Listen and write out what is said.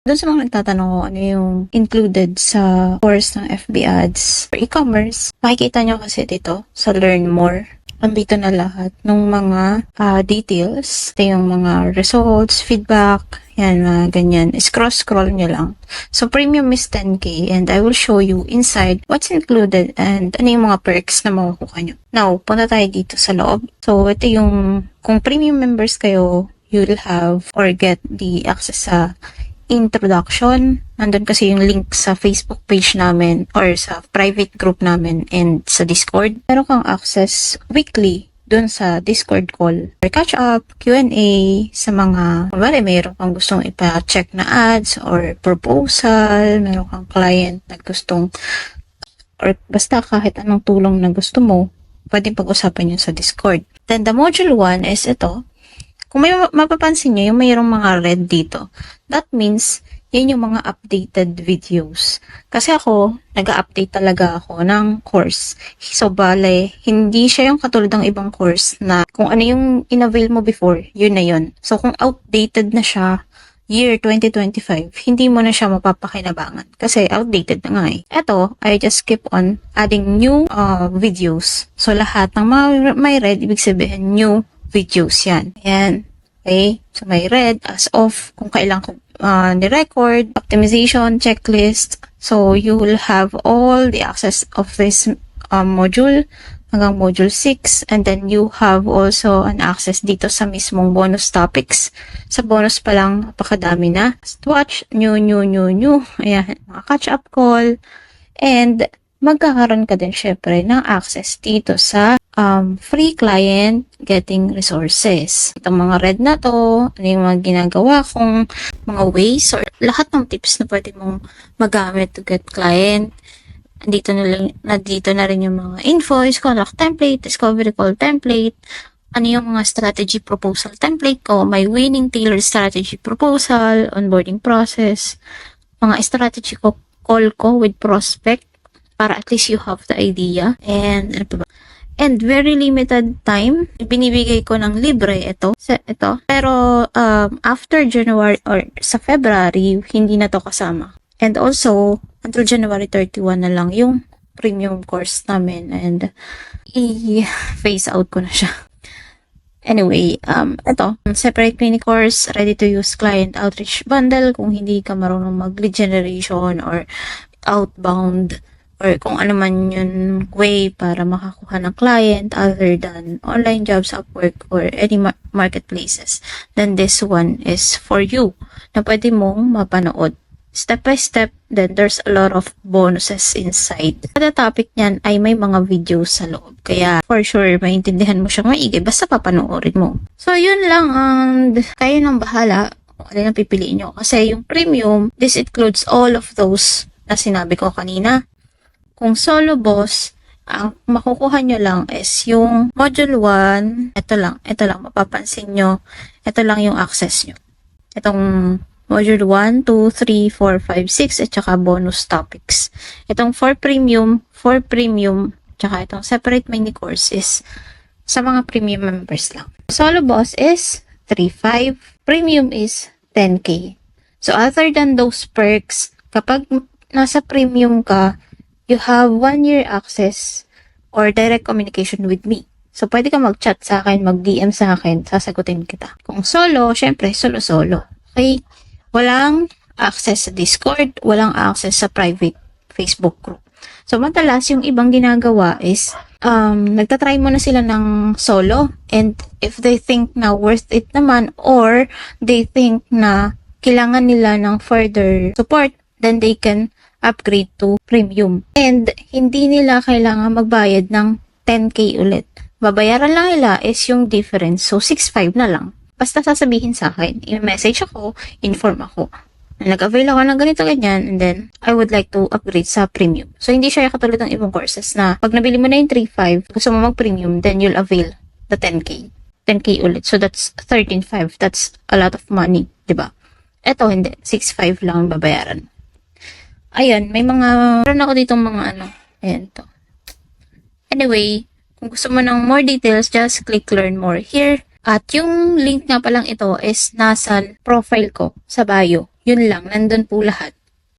Doon sa mga nagtatanong kung ano yung included sa course ng FB Ads for e-commerce, makikita nyo kasi dito sa Learn More. Nandito na lahat ng mga details. Ito yung mga results, feedback, yan, mga ganyan. Scroll nyo lang. So, premium is 10K and I will show you inside what's included and ano yung mga perks na makukuha nyo. Now, punta tayo dito sa loob. So, ito yung, kung premium members kayo, you'll have or get the access sa introduction. Nandun kasi yung link sa Facebook page namin or sa private group namin and sa Discord. Meron kang access weekly dun sa Discord call or catch up, Q&A sa mga, kunwari mayroon kang gustong ipa-check na ads or proposal, meron kang client na gustong or basta kahit anong tulong na gusto mo, pwedeng pag-usapan yun sa Discord. Then the module 1 is ito. Kung may mapapansin nyo, yung mayroong mga red dito, that means, yan yung mga updated videos. Kasi ako, nag-update talaga ako ng course. So, bale, hindi siya yung katulad ng ibang course na kung ano yung in-avail mo before, yun na yun. So, kung outdated na siya, year 2025, hindi mo na siya mapapakinabangan. Kasi outdated na nga eh. Ito, I just keep on adding new videos. So, lahat ng mga may red, ibig sabihin new videos yan. Ayan. Okay? So, may red as of kung kailan ko ni-record, optimization, checklist. So, you will have all the access of this module hanggang module 6. And then, you have also an access dito sa mismong bonus topics. Sa bonus pa lang, napakadami na. Watch, new. Ayan, mga catch-up call. And, magkakaroon ka din syempre ng access dito sa free client getting resources. Itong mga red na to, ano yung mga ginagawa kong mga ways or lahat ng tips na pwede mong magamit to get client. Nandito na rin yung mga invoice, contact template, discovery call template, ano yung mga strategy proposal template ko, may winning tailored strategy proposal, onboarding process, mga strategy call ko with prospect, para at least you have the idea. And very limited time. Binibigay ko ng libre ito. Pero after January or sa February, hindi na to kasama. And also, until January 31 na lang yung premium course namin. And i-phase out ko na siya. Anyway, ito, separate mini course, ready to use client outreach bundle kung hindi ka marunong mag-lead generation or outbound or kung ano man yun way para makakuha ng client other than online jobs, Upwork, or any marketplaces, then this one is for you na pwede mong mapanood. Step by step, then there's a lot of bonuses inside. Kada topic niyan ay may mga videos sa loob. Kaya for sure, maintindihan mo siyang maigi basta papanoorin mo. So, yun lang and kayo nang bahala kung alin ang pipiliin nyo. Kasi yung premium, this includes all of those na sinabi ko kanina. Kung solo boss, ang makukuha nyo lang is yung module 1. Ito lang, mapapansin nyo. Ito lang yung access nyo. Itong module 1, 2, 3, 4, 5, 6, at saka bonus topics. Itong for premium, tsaka itong separate mini course is sa mga premium members lang. Solo boss is 3.5. Premium is 10K. So, other than those perks, kapag nasa premium ka, you have 1 year access or direct communication with me. So, pwede ka mag-chat sa akin, mag-DM sa akin, sasagutin kita. Kung solo, syempre, solo. Okay? Walang access sa Discord, walang access sa private Facebook group. So, madalas, yung ibang ginagawa is, nagtatry mo na sila ng solo, and if they think na worth it naman, or they think na kailangan nila ng further support, then they can upgrade to premium. And hindi nila kailangan magbayad ng 10K ulit. Babayaran lang nila is yung difference. So, 6.5 na lang. Basta sasabihin sa akin, i-message ako, inform ako. Nag-avail ako ng ganito ganyan, and then I would like to upgrade sa premium. So, hindi siya katulad ng ibang courses na pag nabili mo na yung 3.5, gusto mo mag-premium, then you'll avail the 10K. 10K ulit. So, that's 13.5. That's a lot of money, diba? Ito, hindi. 6.5 lang babayaran. Ayan, meron ako ditong mga ayan to. Anyway, kung gusto mo ng more details, just click learn more here. At yung link nga palang ito is nasa profile ko sa bio. Yun lang, nandun po lahat.